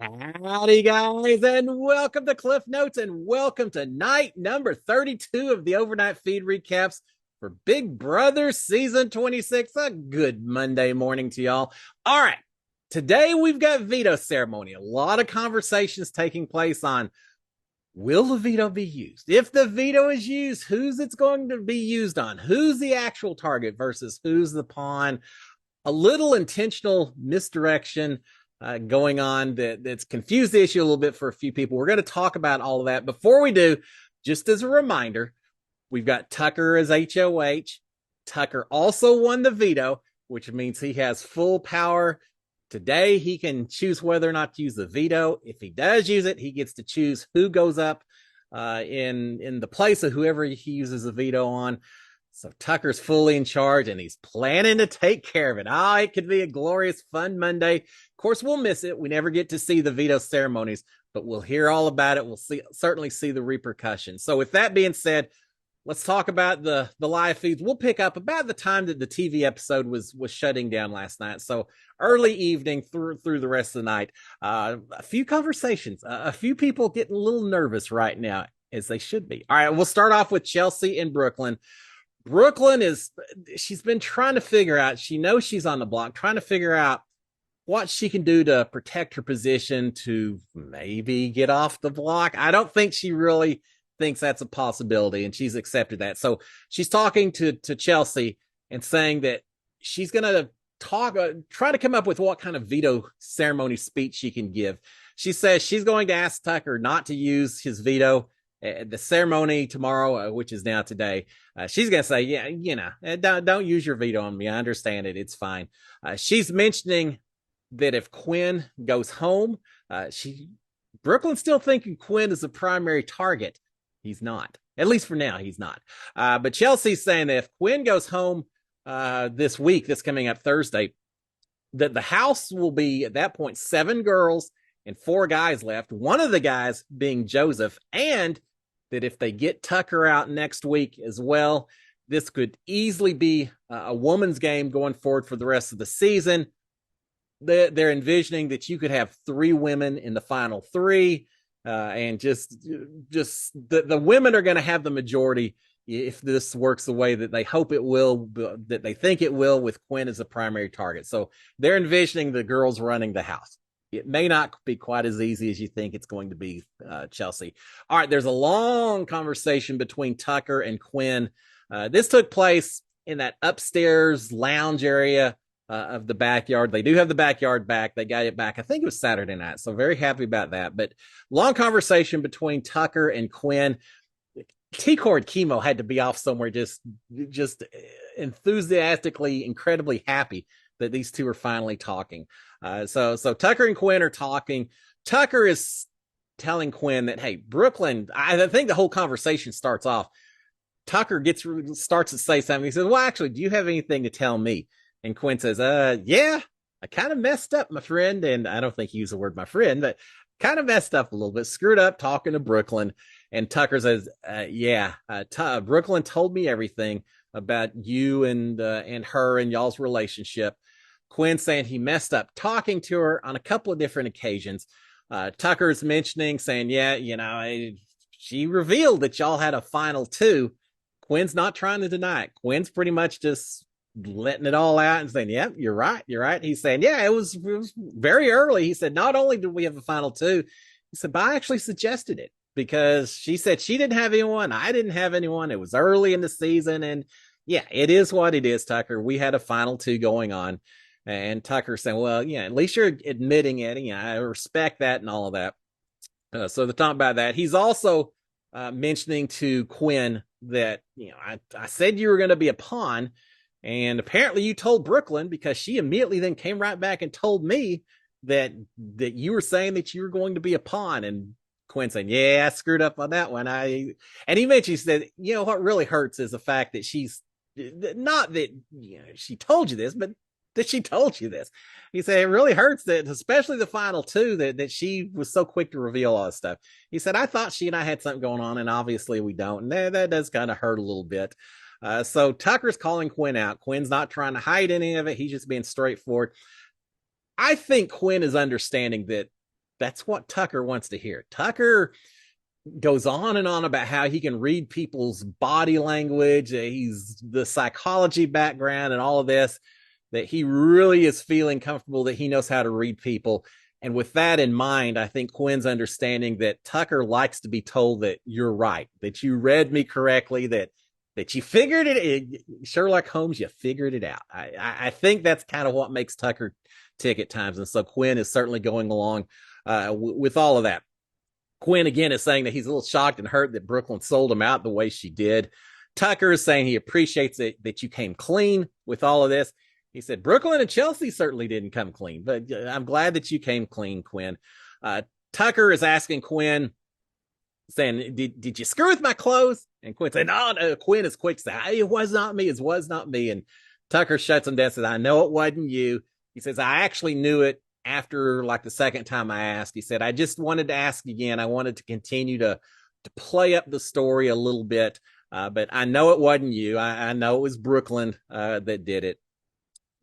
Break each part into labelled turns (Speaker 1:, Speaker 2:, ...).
Speaker 1: Howdy, guys, and welcome to Cliff Notes, and welcome to night number 32 of the overnight feed recaps for Big Brother season 26. A good Monday morning to y'all. All right, today we've got veto ceremony. A lot of conversations taking place on will the veto be used? If the veto is used, who's it's going to be used on? Who's the actual target versus who's the pawn? A little intentional misdirection going on that's confused the issue a little bit for a few people. We're going to talk about all of that. Before we do, just as a reminder, we've got Tucker as HOH. Tucker also won the veto, which means he has full power. Today, he can choose whether or not to use the veto. If he does use it, he gets to choose who goes up in the place of whoever he uses the veto on. So Tucker's fully in charge, and he's planning to take care of it. It could be a glorious, fun Monday. Of course, we'll miss it. We never get to see the veto ceremonies, but we'll hear all about it. We'll certainly see the repercussions. So with that being said, let's talk about the live feeds. We'll pick up about the time that the TV episode was shutting down last night. So early evening through the rest of the night. A few conversations, a few people getting a little nervous right now, as they should be. All right, we'll start off with Chelsea and Brooklyn. She's been trying to figure out, she knows she's on the block, trying to figure out what she can do to protect her position to maybe get off the block. I don't think she really thinks that's a possibility, and she's accepted that. So she's talking to Chelsea and saying that she's going to try to come up with what kind of veto ceremony speech she can give. She says she's going to ask Tucker not to use his veto the ceremony tomorrow, which is now today. She's going to say, yeah, don't use your veto on me. I understand it. It's fine. She's mentioning that if Quinn goes home, Brooklyn's still thinking Quinn is the primary target. He's not. At least for now, he's not. But Chelsea's saying that if Quinn goes home this week, that's coming up Thursday, that the house will be, at that point, 7 girls and 4 guys left, one of the guys being Joseph, and that if they get Tucker out next week as well, this could easily be a woman's game going forward for the rest of the season. They're envisioning that you could have 3 women in the final 3, and just the women are going to have the majority if this works the way that they hope it will, that they think it will, with Quinn as a primary target. So they're envisioning the girls running the house. It may not be quite as easy as you think it's going to be, Chelsea. All right, there's a long conversation between Tucker and Quinn. This took place in that upstairs lounge area of the backyard. They do have the backyard back. They got it back. I think it was Saturday night, so very happy about that. But long conversation between Tucker and Quinn. T-Cord Chemo had to be off somewhere just enthusiastically, incredibly happy that these two are finally talking. So Tucker and Quinn are talking. Tucker is telling Quinn that, hey, Brooklyn, I think the whole conversation starts off. Tucker starts to say something. He says, well, actually, do you have anything to tell me? And Quinn says, yeah, I kind of messed up, my friend. And I don't think he used the word my friend, but kind of messed up a little bit, screwed up talking to Brooklyn. And Tucker says, Brooklyn told me everything about you and her and y'all's relationship. Quinn saying he messed up talking to her on a couple of different occasions. Tucker's mentioning, saying, she revealed that y'all had a final 2. Quinn's not trying to deny it. Quinn's pretty much just letting it all out and saying, yep, you're right. He's saying, yeah, it was very early. He said, not only did we have a final 2, he said, but I actually suggested it because she said she didn't have anyone. I didn't have anyone. It was early in the season. And yeah, it is what it is, Tucker. We had a final 2 going on. And Tucker saying, well, yeah, at least you're admitting it. I respect that and all of that. So they're talking about that. He's also mentioning to Quinn that, I said you were going to be a pawn. And apparently you told Brooklyn, because she immediately then came right back and told me that you were saying that you were going to be a pawn. And Quinn saying, yeah, I screwed up on that one. And he mentioned, he said, what really hurts is the fact that she's not that, she told you this, but that she told you this. He said, it really hurts that, especially the final 2, that she was so quick to reveal all this stuff. He said, I thought she and I had something going on, and obviously we don't. And that does kind of hurt a little bit. So Tucker's calling Quinn out. Quinn's not trying to hide any of it. He's just being straightforward. I think Quinn is understanding that that's what Tucker wants to hear. Tucker goes on and on about how he can read people's body language. He's the psychology background and all of this, that he really is feeling comfortable that he knows how to read people. And with that in mind, I think Quinn's understanding that Tucker likes to be told that you're right, that you read me correctly, that you figured it. Sherlock Holmes, you figured it out. I think that's kind of what makes Tucker tick at times. And so Quinn is certainly going along with all of that. Quinn, again, is saying that he's a little shocked and hurt that Brooklyn sold him out the way she did. Tucker is saying he appreciates it that you came clean with all of this. He said, Brooklyn and Chelsea certainly didn't come clean, but I'm glad that you came clean, Quinn. Tucker is asking Quinn, saying, did you screw with my clothes? And Quinn said, no. Quinn is quick to say, it was not me. It was not me. And Tucker shuts him down and says, I know it wasn't you. He says, I actually knew it after like the second time I asked. He said, I just wanted to ask again. I wanted to continue to play up the story a little bit. But I know it wasn't you. I know it was Brooklyn that did it.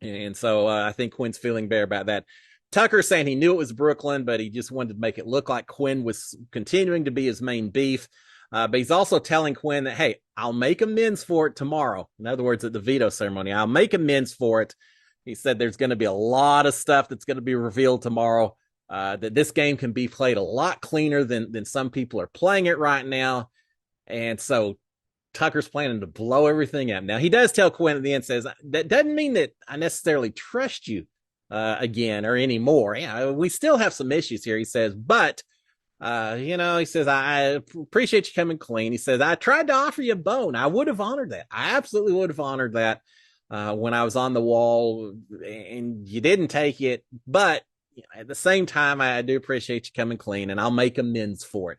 Speaker 1: And so I think Quinn's feeling better about that. Tucker's saying he knew it was Brooklyn, but he just wanted to make it look like Quinn was continuing to be his main beef. But he's also telling Quinn that, hey, I'll make amends for it tomorrow. In other words, at the veto ceremony, I'll make amends for it. He said there's going to be a lot of stuff that's going to be revealed tomorrow, that this game can be played a lot cleaner than some people are playing it right now. And so Tucker's planning to blow everything up. Now, he does tell Quinn at the end, says, that doesn't mean that I necessarily trust you again or anymore. Yeah, we still have some issues here, he says, but, he says, I appreciate you coming clean. He says, I tried to offer you a bone. I would have honored that. I absolutely would have honored that when I was on the wall, and you didn't take it. But at the same time, I do appreciate you coming clean, and I'll make amends for it.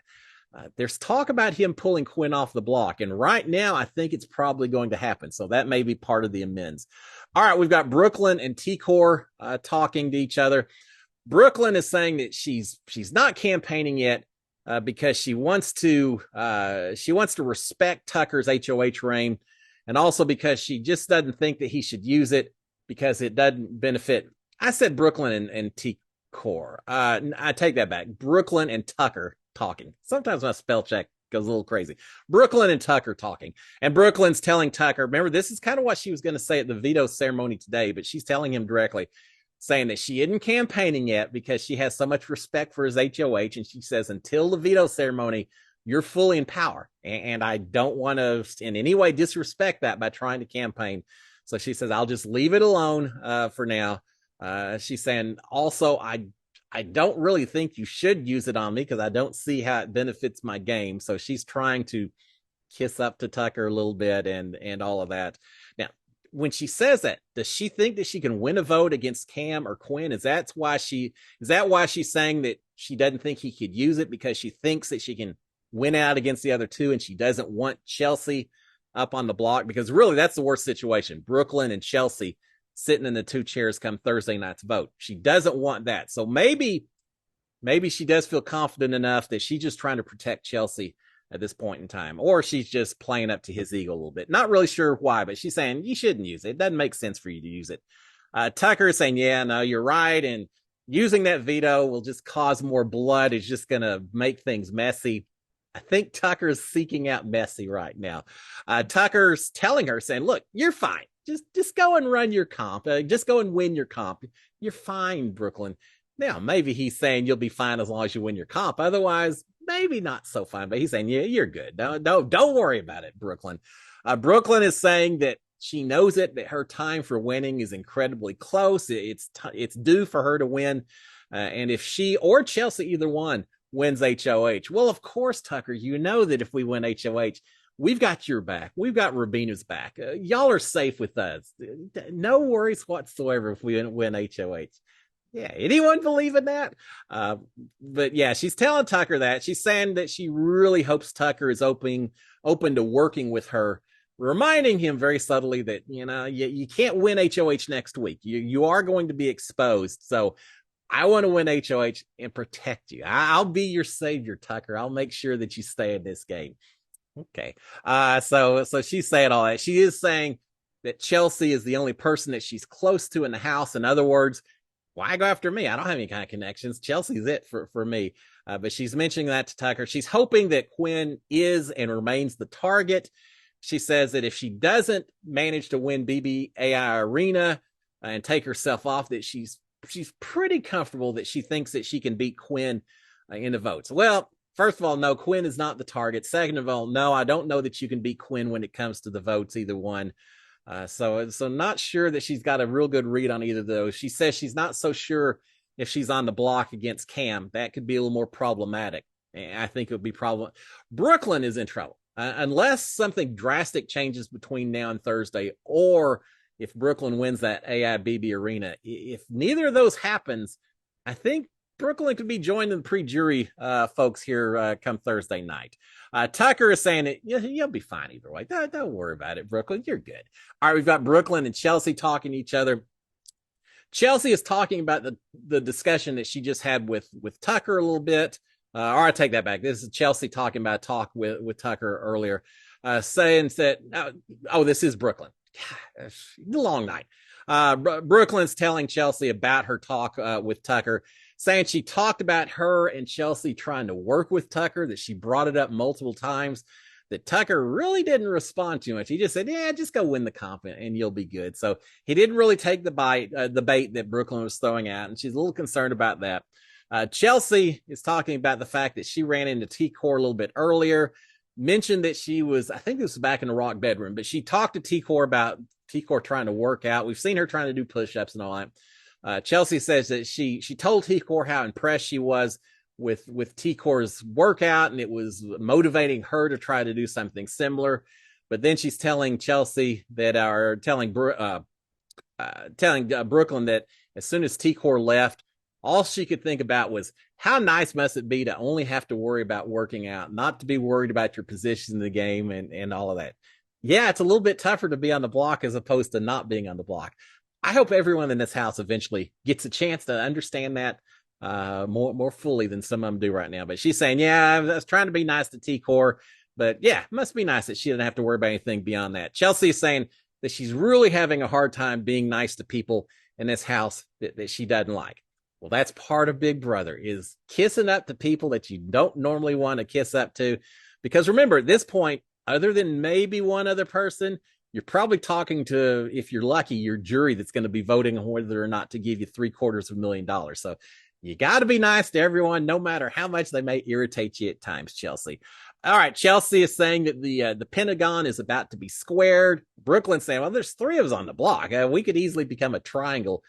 Speaker 1: There's talk about him pulling Quinn off the block, and right now I think it's probably going to happen. So that may be part of the amends. All right, we've got Brooklyn and T-Core talking to each other. Brooklyn is saying that she's not campaigning yet because she wants to respect Tucker's HOH reign, and also because she just doesn't think that he should use it because it doesn't benefit. I said Brooklyn and T-Core. I take that back. Brooklyn and Tucker talking. Sometimes my spell check goes a little crazy. Brooklyn and Tucker talking. And Brooklyn's telling Tucker, remember, this is kind of what she was going to say at the veto ceremony today, but she's telling him directly, saying that she isn't campaigning yet because she has so much respect for his HOH. And she says, until the veto ceremony, you're fully in power. And I don't want to in any way disrespect that by trying to campaign. So she says, I'll just leave it alone for now. She's saying, also, I don't really think you should use it on me because I don't see how it benefits my game. So she's trying to kiss up to Tucker a little bit and all of that. Now, when she says that, does she think that she can win a vote against Cam or Quinn? Is that why she's saying that she doesn't think he could use it because she thinks that she can win out against the other two and she doesn't want Chelsea up on the block? Because really that's the worst situation. Brooklyn and Chelsea sitting in the two chairs come Thursday night's vote. She doesn't want that. So maybe she does feel confident enough that she's just trying to protect Chelsea at this point in time, or she's just playing up to his ego a little bit. Not really sure why, but she's saying you shouldn't use it. It doesn't make sense for you to use it. Tucker is saying, yeah, no, you're right. And using that veto will just cause more blood. It's just going to make things messy. I think Tucker's seeking out messy right now. Tucker's telling her, saying, look, you're fine. Just go and run your comp. Just go and win your comp. You're fine, Brooklyn. Now, maybe he's saying you'll be fine as long as you win your comp. Otherwise, maybe not so fine. But he's saying, yeah, you're good. Don't worry about it, Brooklyn. Brooklyn is saying that she knows it, that her time for winning is incredibly close. It's due for her to win. And if she or Chelsea, either one, wins HOH, well, of course, Tucker, you know that if we win HOH, we've got your back. We've got Rubina's back. Y'all are safe with us. No worries whatsoever if we win HOH. Yeah, anyone believe in that? But yeah, she's telling Tucker that. She's saying that she really hopes Tucker is open to working with her, reminding him very subtly that, you can't win HOH next week. You are going to be exposed. So I want to win HOH and protect you. I'll be your savior, Tucker. I'll make sure that you stay in this game. Okay. So she's saying all that. She is saying that Chelsea is the only person that she's close to in the house. In other words, why go after me? I don't have any kind of connections. Chelsea's it for me. But she's mentioning that to Tucker. She's hoping that Quinn is and remains the target. She says that if she doesn't manage to win BBAI Arena and take herself off, that she's pretty comfortable that she thinks that she can beat Quinn in the votes. Well, first of all, no, Quinn is not the target. Second of all, no, I don't know that you can beat Quinn when it comes to the votes, either one. So not sure that she's got a real good read on either of those. She says she's not so sure if she's on the block against Cam. That could be a little more problematic. I think it would be problem. Brooklyn is in trouble unless something drastic changes between now and Thursday, or if Brooklyn wins that AIBB Arena. If neither of those happens, I think Brooklyn could be joining the pre-jury folks here come Thursday night. Tucker is saying that you'll be fine either way. Don't worry about it, Brooklyn. You're good. All right, we've got Brooklyn and Chelsea talking to each other. Chelsea is talking about the discussion that she just had with Tucker a little bit. Or I take that back. This is Chelsea talking about a talk with Tucker earlier, saying that, this is Brooklyn. God, long night. Brooklyn's telling Chelsea about her talk with Tucker, saying she talked about her and Chelsea trying to work with Tucker, that she brought it up multiple times, that Tucker really didn't respond too much. He just said, yeah, just go win the comp and you'll be good. So he didn't really take the bait that Brooklyn was throwing out, and she's a little concerned about that. Chelsea is talking about the fact that she ran into T-Core a little bit earlier, mentioned that she was, I think this was back in the Rock bedroom, but she talked to T-Core about T-Core trying to work out. We've seen her trying to do push-ups and all that. Chelsea says that she told T-Core how impressed she was with T-Core's workout, and it was motivating her to try to do something similar. But then she's telling Chelsea that, or telling Brooklyn that as soon as T-Core left, all she could think about was how nice must it be to only have to worry about working out, not to be worried about your position in the game and all of that. Yeah, it's a little bit tougher to be on the block as opposed to not being on the block. I hope everyone in this house eventually gets a chance to understand that more fully than some of them do right now. But she's saying, yeah, I was trying to be nice to T-Core, but yeah, it must be nice that she didn't have to worry about anything beyond that. Chelsea is saying that she's really having a hard time being nice to people in this house that she doesn't like. Well, that's part of Big Brother, is kissing up to people that you don't normally want to kiss up to. Because remember, at this point, other than maybe one other person, you're probably talking to, if you're lucky, your jury that's going to be voting on whether or not to give you $750,000. So you got to be nice to everyone, no matter how much they may irritate you at times, Chelsea. All right, Chelsea is saying that the Pentagon is about to be squared. Brooklyn's saying, well, there's three of us on the block. We could easily become a triangle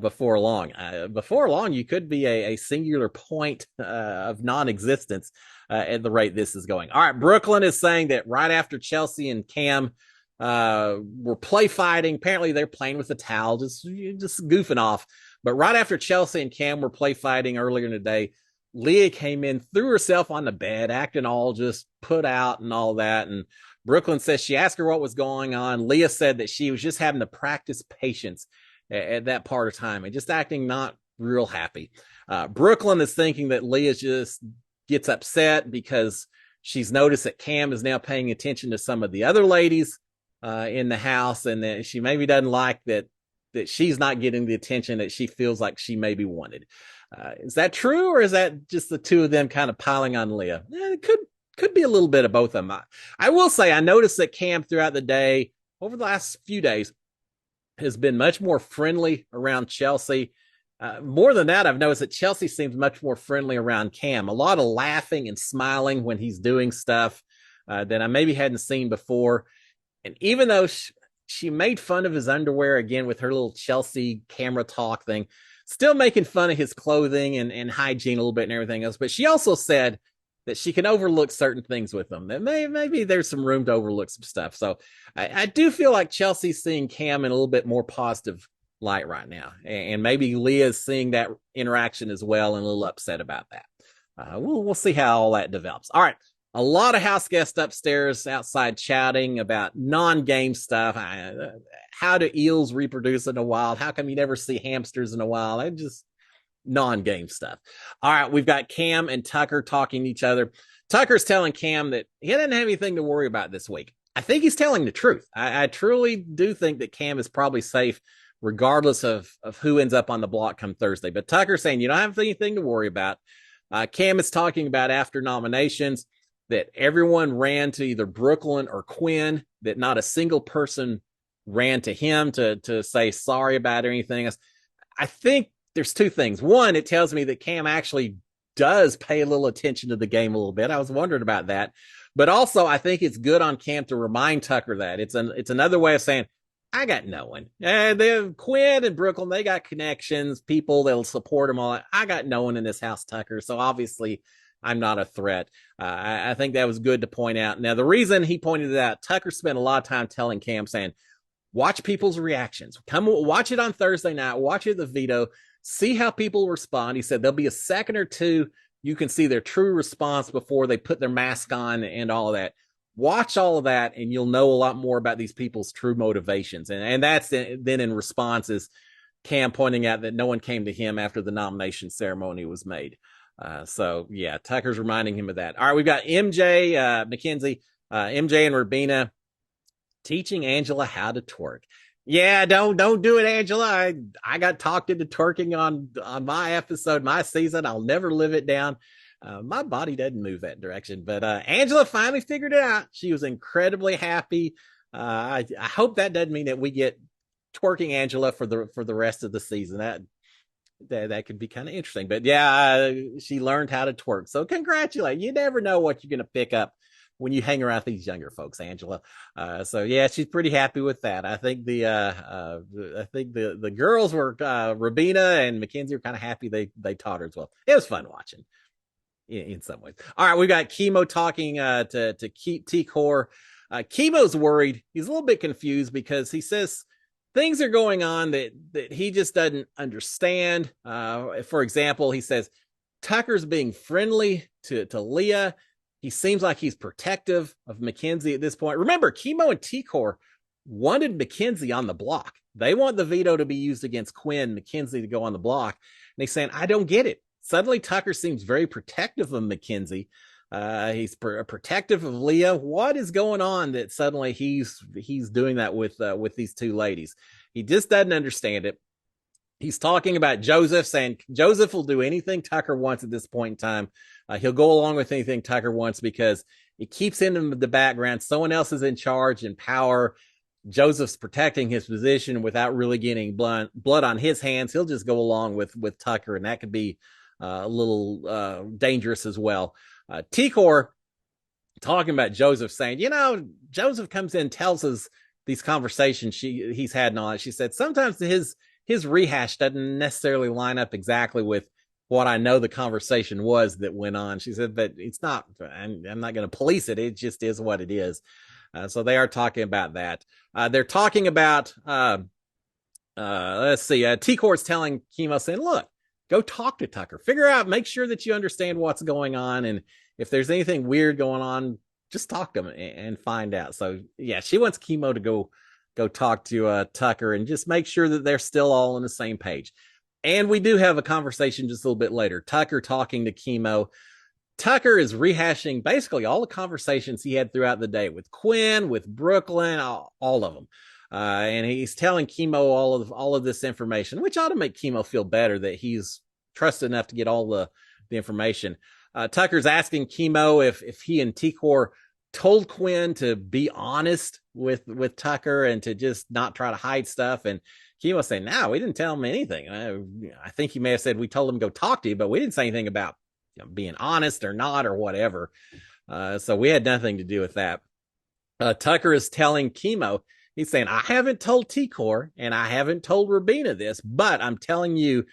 Speaker 1: before long. Before long, you could be a singular point of non-existence at the rate this is going. All right, Brooklyn is saying that right after Chelsea and Cam were play fighting, apparently they're playing with a towel, just goofing off. But right after Chelsea and Cam were play fighting earlier in the day, Leah came in, threw herself on the bed, acting all just put out and all that. And Brooklyn says she asked her what was going on. Leah said that she was just having to practice patience at that part of time and just acting not real happy. Brooklyn is thinking that Leah just gets upset because she's noticed that Cam is now paying attention to some of the other ladies in the house, and that she maybe doesn't like that she's not getting the attention that she feels like she maybe wanted. Is that true, or is that just the two of them kind of piling on Leah? It could be a little bit of both of them. I will say I noticed that Cam throughout the day, over the last few days, has been much more friendly around Chelsea. More than that, I've noticed that Chelsea seems much more friendly around Cam. A lot of laughing and smiling when he's doing stuff that I maybe hadn't seen before. And even though she made fun of his underwear again with her little Chelsea camera talk thing, still making fun of his clothing and hygiene a little bit and everything else. But she also said that she can overlook certain things with them, that maybe there's some room to overlook some stuff. So I do feel like Chelsea's seeing Cam in a little bit more positive light right now. And maybe Leah's seeing that interaction as well and a little upset about that. We'll see how all that develops. All right. A lot of house guests upstairs outside chatting about non-game stuff. How do eels reproduce in the wild? How come you never see hamsters in the wild? I just non-game stuff. All right, we've got Cam and Tucker talking to each other. Tucker's telling Cam that he doesn't have anything to worry about this week. I think he's telling the truth. I truly do think that Cam is probably safe regardless of who ends up on the block come Thursday. But Tucker saying you don't have anything to worry about. Cam is talking about after nominations that everyone ran to either Brooklyn or Quinn, that not a single person ran to him to say sorry about or anything else. I think there's two things. One, it tells me that Cam actually does pay a little attention to the game a little bit. I was wondering about that. But also, I think it's good on Cam to remind Tucker that. It's another way of saying, I got no one. Quinn and Brooklyn, they got connections, people that'll support them all. I got no one in this house, Tucker. So obviously, I'm not a threat. I think that was good to point out. Now, the reason he pointed it out, Tucker spent a lot of time telling Cam, saying, watch people's reactions. Come watch it on Thursday night. Watch it at the veto. See how people respond. He said there'll be a second or two. You can see their true response before they put their mask on and all of that. Watch all of that, and you'll know a lot more about these people's true motivations. And that's then in response is Cam pointing out that no one came to him after the nomination ceremony was made. So, yeah, Tucker's reminding him of that. All right, we've got MJ, Mackenzie, MJ and Rubina teaching Angela how to twerk. Yeah, don't do it, Angela. I got talked into twerking on my episode, my season. I'll never live it down. My body doesn't move that direction, but Angela finally figured it out. She was incredibly happy. I hope that doesn't mean that we get twerking Angela for the rest of the season. That could be kind of interesting. But yeah, she learned how to twerk. So congratulate. You never know what you're going to pick up when you hang around these younger folks, Angela. So yeah, she's pretty happy with that. I think the girls were Rubina and Mackenzie were kind of happy they taught her as well. It was fun watching in some ways. All right, we got Chemo talking to T-Core. Chemo's worried. He's a little bit confused because he says things are going on that he just doesn't understand. For example, he says Tucker's being friendly to Leah. He seems like he's protective of Mackenzie at this point. Remember, Chemo and T-Core wanted Mackenzie on the block. They want the veto to be used against Quinn, Mackenzie to go on the block. And he's saying, I don't get it. Suddenly, Tucker seems very protective of Mackenzie. He's protective of Leah. What is going on that suddenly he's doing that with these two ladies? He just doesn't understand it. He's talking about Joseph, saying Joseph will do anything Tucker wants at this point in time. He'll go along with anything Tucker wants because it keeps him in the background. Someone else is in charge and power. Joseph's protecting his position without really getting blood on his hands. He'll just go along with Tucker, and that could be a little dangerous as well. T-Core talking about Joseph, saying, Joseph comes in, tells us these conversations he's had and all that. She said sometimes his rehash doesn't necessarily line up exactly with what I know the conversation was that went on. She said that it's not, I'm not going to police it. It just is what it is. So they are talking about that. They're talking about, let's see, T-Core's telling Chemo, saying, look, go talk to Tucker, figure out, make sure that you understand what's going on. And if there's anything weird going on, just talk to him and find out. So yeah, she wants Chemo to go talk to Tucker and just make sure that they're still all on the same page. And we do have a conversation just a little bit later. Tucker talking to Chemo. Tucker is rehashing basically all the conversations he had throughout the day with Quinn, with Brooklyn, all of them. And he's telling Chemo all of this information, which ought to make Chemo feel better that he's trusted enough to get all the information. Tucker's asking Chemo if he and T-Core told Quinn to be honest with Tucker and to just not try to hide stuff. And Chemo saying, no, we didn't tell him anything. I think he may have said we told him to go talk to you, but we didn't say anything about being honest or not or whatever. So we had nothing to do with that. Tucker is telling Chemo, he's saying, I haven't told T-Core and I haven't told Rubina this, but I'm telling you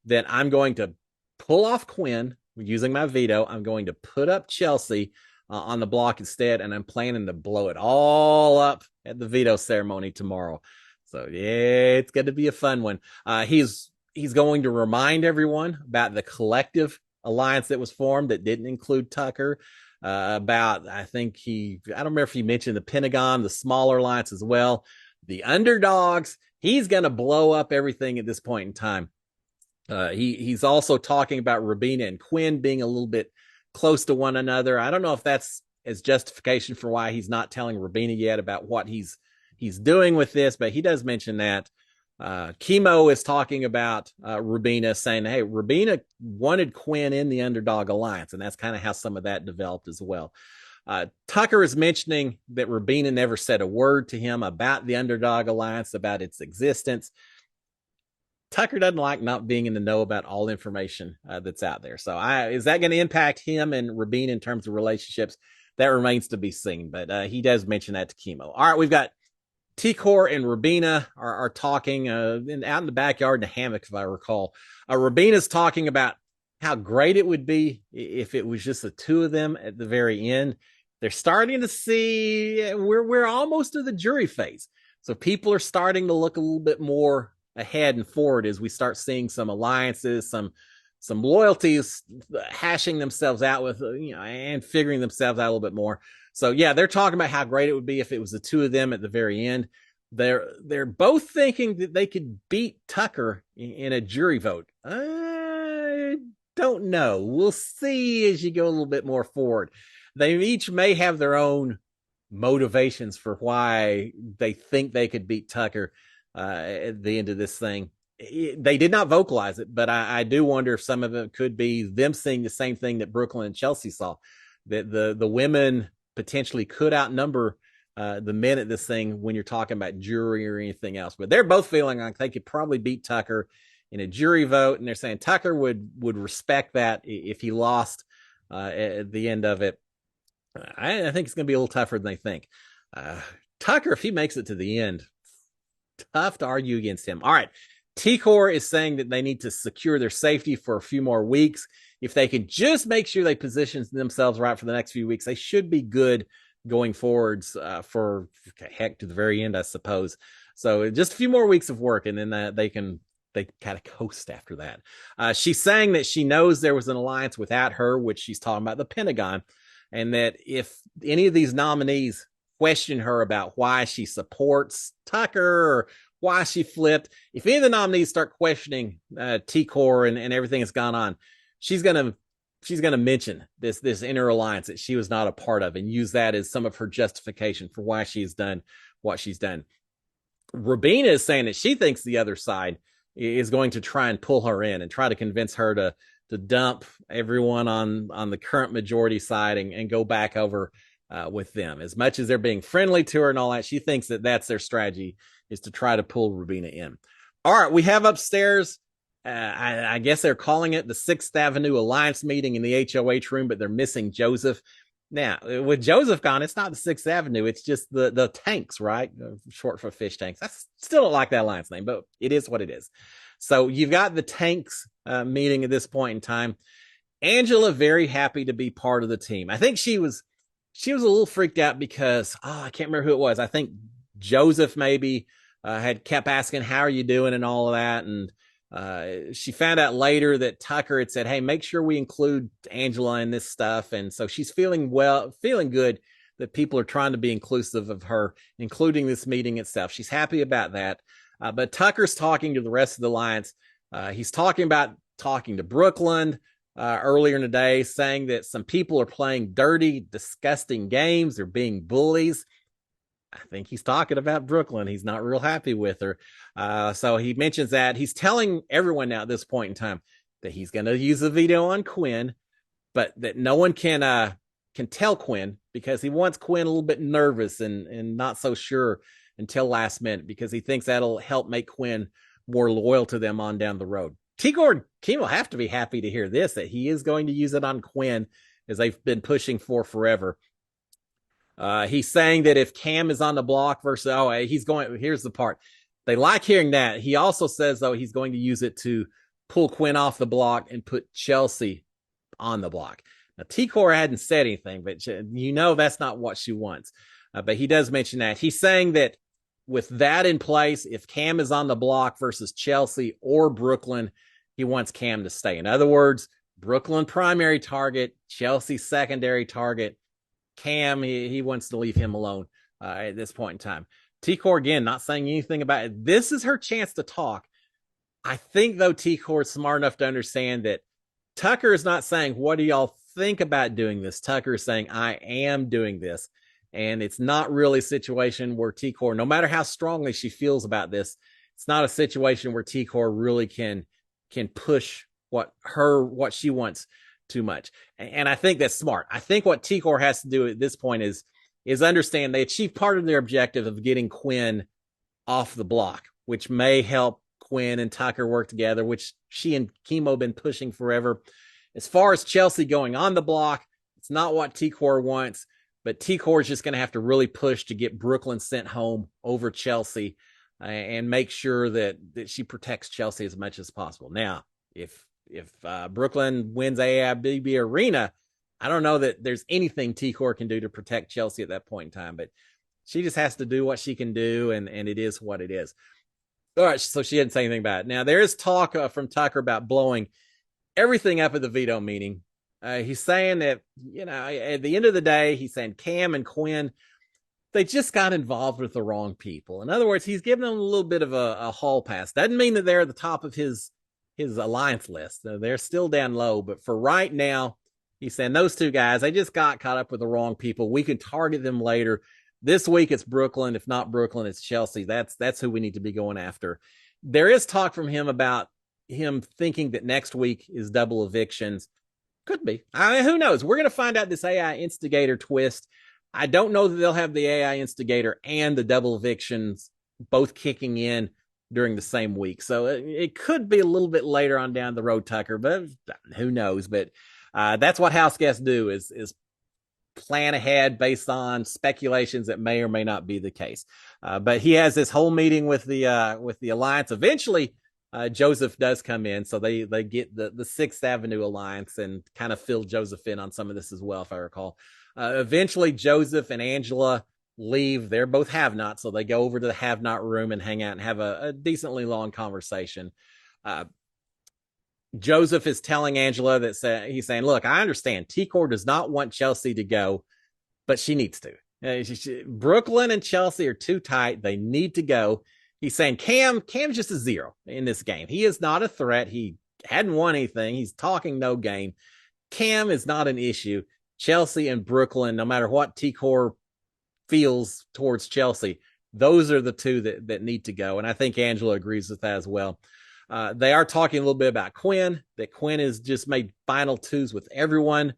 Speaker 1: that I'm going to pull off Quinn using my veto. I'm going to put up Chelsea on the block instead, and I'm planning to blow it all up at the veto ceremony tomorrow. So yeah, it's going to be a fun one. He's going to remind everyone about the collective alliance that was formed that didn't include Tucker. About, I don't remember if he mentioned the Pentagon, the smaller alliance as well, the underdogs. He's going to blow up everything at this point in time. He's also talking about Rubina and Quinn being a little bit close to one another. I don't know if that's as justification for why he's not telling Rubina yet about what he's doing with this, but he does mention that. Chemo is talking about Rubina, saying, hey, Rubina wanted Quinn in the Underdog Alliance, and that's kind of how some of that developed as well. Tucker is mentioning that Rubina never said a word to him about the Underdog Alliance, about its existence. Tucker doesn't like not being in the know about all information that's out there. So is that going to impact him and Rubina in terms of relationships? That remains to be seen, but he does mention that to Chemo. All right, we've got T-Core and Rubina are talking out in the backyard in a hammock, if I recall. Rubina's talking about how great it would be if it was just the two of them at the very end. They're starting to see we're almost to the jury phase. So people are starting to look a little bit more ahead and forward as we start seeing some alliances, some loyalties hashing themselves out with, and figuring themselves out a little bit more. So yeah, they're talking about how great it would be if it was the two of them at the very end. They're both thinking that they could beat Tucker in a jury vote. I don't know. We'll see as you go a little bit more forward. They each may have their own motivations for why they think they could beat Tucker at the end of this thing. They did not vocalize it, but I do wonder if some of it could be them seeing the same thing that Brooklyn and Chelsea saw, that the women potentially could outnumber the men at this thing when you're talking about jury or anything else. But they're both feeling like they could probably beat Tucker in a jury vote, and they're saying Tucker would respect that if he lost at the end of it. I think it's going to be a little tougher than they think. Tucker, if he makes it to the end, tough to argue against him. All right. T-Core is saying that they need to secure their safety for a few more weeks. If they can just make sure they position themselves right for the next few weeks, they should be good going forwards for heck to the very end, I suppose. So just a few more weeks of work, and then they kind of coast after that. She's saying that she knows there was an alliance without her, which she's talking about the Pentagon, and that if any of these nominees question her about why she supports Tucker or why she flipped, if any of the nominees start questioning T-Core and everything that's gone on, she's gonna mention this inner alliance that she was not a part of, and use that as some of her justification for why she's done what she's done. Rubina is saying that she thinks the other side is going to try and pull her in and try to convince her to dump everyone on the current majority side and go back over with them. As much as they're being friendly to her and all that, she thinks that that's their strategy, is to try to pull Rubina in. All right, we have upstairs, I guess they're calling it the 6th Avenue Alliance meeting in the HOH room, but they're missing Joseph. Now, with Joseph gone, it's not the 6th Avenue. It's just the tanks, right? Short for fish tanks. I still don't like that Alliance name, but it is what it is. So you've got the tanks meeting at this point in time. Angela, very happy to be part of the team. I think she was a little freaked out because, I can't remember who it was. I think Joseph maybe had kept asking, how are you doing and all of that. And she found out later that Tucker had said, hey, make sure we include Angela in this stuff. And so she's feeling good that people are trying to be inclusive of her, including this meeting itself. She's happy about that. But Tucker's talking to the rest of the Alliance. He's talking to Brooklyn earlier in the day, saying that some people are playing dirty, disgusting games. They're being bullies. I think he's talking about Brooklyn. He's not real happy with her. So he mentions that. He's telling everyone now at this point in time that he's going to use the veto on Quinn, but that no one can tell Quinn, because he wants Quinn a little bit nervous and not so sure until last minute, because he thinks that'll help make Quinn more loyal to them on down the road. T-Core and Kim will have to be happy to hear this, that he is going to use it on Quinn, as they've been pushing for forever. He's saying that if Cam is on the block versus, here's the part. They like hearing that. He also says, though, he's going to use it to pull Quinn off the block and put Chelsea on the block. Now, T-Core hadn't said anything, but that's not what she wants. But he does mention that. He's saying that with that in place, if Cam is on the block versus Chelsea or Brooklyn, he wants Cam to stay. In other words, Brooklyn primary target, Chelsea secondary target. Cam, he wants to leave him alone at this point in time. T-Core, again, not saying anything about it. This is her chance to talk. I think, though, T-Core is smart enough to understand that Tucker is not saying, what do y'all think about doing this? Tucker is saying, I am doing this. And it's not really a situation where T-Core, no matter how strongly she feels about this, it's not a situation where T-Core really can push what she wants too much. And I think that's smart. I think what T-Core has to do at this point is understand they achieved part of their objective of getting Quinn off the block, which may help Quinn and Tucker work together, which she and Chemo been pushing forever. As far as Chelsea going on the block, it's not what T-Core wants, but T-Core is just going to have to really push to get Brooklyn sent home over Chelsea and make sure that she protects Chelsea as much as possible. Now, if Brooklyn wins AIBB Arena, I don't know that there's anything T-Core can do to protect Chelsea at that point in time, but she just has to do what she can do, and it is what it is. All right, so she didn't say anything about it. Now, there is talk from Tucker about blowing everything up at the veto meeting. He's saying that, at the end of the day, he's saying Cam and Quinn, they just got involved with the wrong people. In other words, he's giving them a little bit of a hall pass. Doesn't mean that they're at the top of his alliance list. They're still down low, but for right now, he's saying those two guys, they just got caught up with the wrong people. We can target them later. This week it's Brooklyn. If not Brooklyn, it's Chelsea. That's who we need to be going after. There is talk from him about him thinking that next week is double evictions. Could be. I mean, who knows? We're going to find out this AI instigator twist. I don't know that they'll have the AI instigator and the double evictions both kicking in during the same week. So it could be a little bit later on down the road, Tucker, but who knows? But that's what house guests do is plan ahead based on speculations that may or may not be the case. But he has this whole meeting with the alliance. Eventually, Joseph does come in, so they get the Sixth Avenue Alliance and kind of fill Joseph in on some of this as well, if I recall. Eventually, Joseph and Angela leave. They're both have-nots, so they go over to the have-not room and hang out and have a decently long conversation. Joseph is telling Angela that he's saying, look, I understand T-Core does not want Chelsea to go, but she needs to. Brooklyn and Chelsea are too tight. They need to go. He's saying Cam's just a zero in this game. He is not a threat. He hadn't won anything. He's talking no game. Cam is not an issue. Chelsea and Brooklyn, no matter what T-Core feels towards Chelsea, those are the two that need to go. And I think Angela agrees with that as well. They are talking a little bit about Quinn, that Quinn has just made final twos with everyone.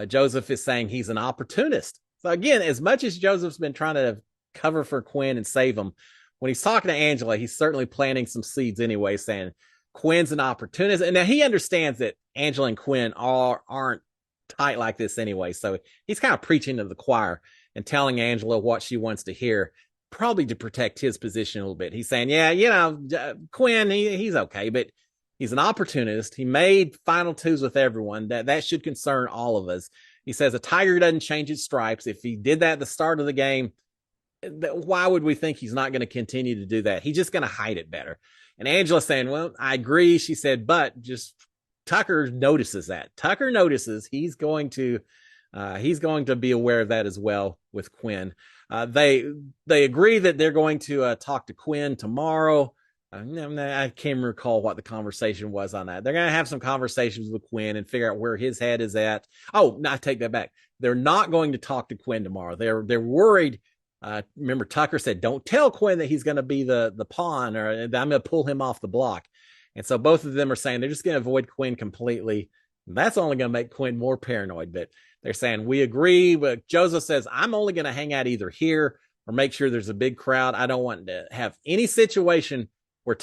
Speaker 1: Joseph is saying he's an opportunist. So again, as much as Joseph's been trying to cover for Quinn and save him, when he's talking to Angela, he's certainly planting some seeds anyway, saying Quinn's an opportunist. And now he understands that Angela and Quinn aren't tight like this anyway. So he's kind of preaching to the choir and telling Angela what she wants to hear, probably to protect his position a little bit. He's saying, Quinn, he's okay, but he's an opportunist. He made final twos with everyone. That should concern all of us. He says a tiger doesn't change its stripes. If he did that at the start of the game, why would we think he's not going to continue to do that? He's just going to hide it better. And Angela's saying, well, I agree. She said, but just Tucker notices that. Tucker notices he's going to be aware of that as well with Quinn. They agree that they're going to talk to Quinn tomorrow. I can't recall what the conversation was on that. They're going to have some conversations with Quinn and figure out where his head is at. Oh, no, I take that back. They're not going to talk to Quinn tomorrow. They're worried. Remember, Tucker said, don't tell Quinn that he's going to be the pawn, or I'm going to pull him off the block. And so both of them are saying they're just going to avoid Quinn completely. That's only going to make Quinn more paranoid. But they're saying, we agree. But Joseph says, I'm only going to hang out either here or make sure there's a big crowd. I don't want to have any situation where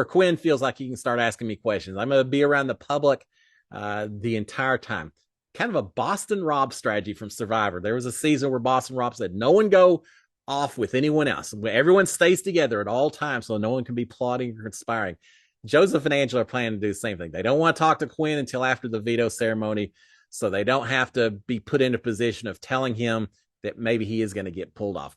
Speaker 1: Quinn feels like he can start asking me questions. I'm going to be around the public the entire time. Kind of a Boston Rob strategy from Survivor. There was a season where Boston Rob said, no one go off with anyone else. Everyone stays together at all times so no one can be plotting or conspiring. Joseph and Angela are planning to do the same thing. They don't want to talk to Quinn until after the veto ceremony, so they don't have to be put in a position of telling him that maybe he is going to get pulled off.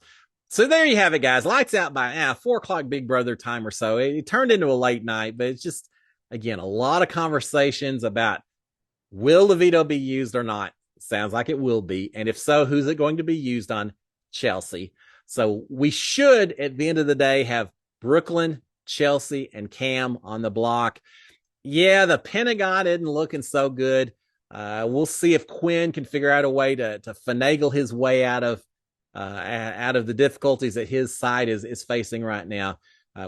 Speaker 1: So there you have it, guys. Lights out by 4 o'clock Big Brother time or so. It turned into a late night, but it's just, again, a lot of conversations about will the veto be used or not. Sounds like it will be. And if so, who's it going to be used on? Chelsea. So we should, at the end of the day, have Brooklyn, Chelsea, and Cam on the block. Yeah, the Pentagon isn't looking so good. We'll see if Quinn can figure out a way to finagle his way out of the difficulties that his side is facing right now.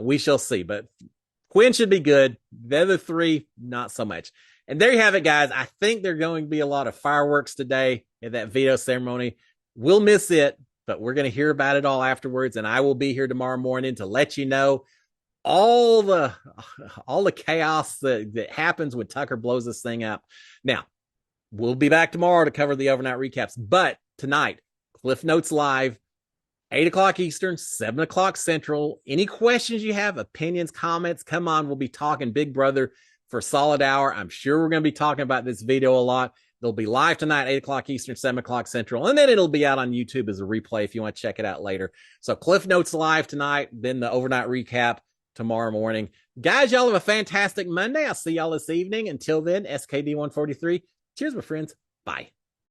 Speaker 1: We shall see. But Quinn should be good. The other three, not so much. And there you have it, guys. I think there's going to be a lot of fireworks today at that veto ceremony. We'll miss it, but we're going to hear about it all afterwards. And I will be here tomorrow morning to let you know all the chaos that happens when Tucker blows this thing up. Now, we'll be back tomorrow to cover the overnight recaps. But tonight, Cliff Notes Live, 8 o'clock Eastern, 7 o'clock Central. Any questions you have, opinions, comments, come on. We'll be talking Big Brother for a solid hour. I'm sure we're going to be talking about this video a lot. They'll be live tonight, 8 o'clock Eastern, 7 o'clock Central. And then it'll be out on YouTube as a replay if you want to check it out later. So Cliff Notes Live tonight, then the overnight recap tomorrow morning. Guys, y'all have a fantastic Monday. I'll see y'all this evening. Until then, SKD 143. Cheers, my friends. Bye.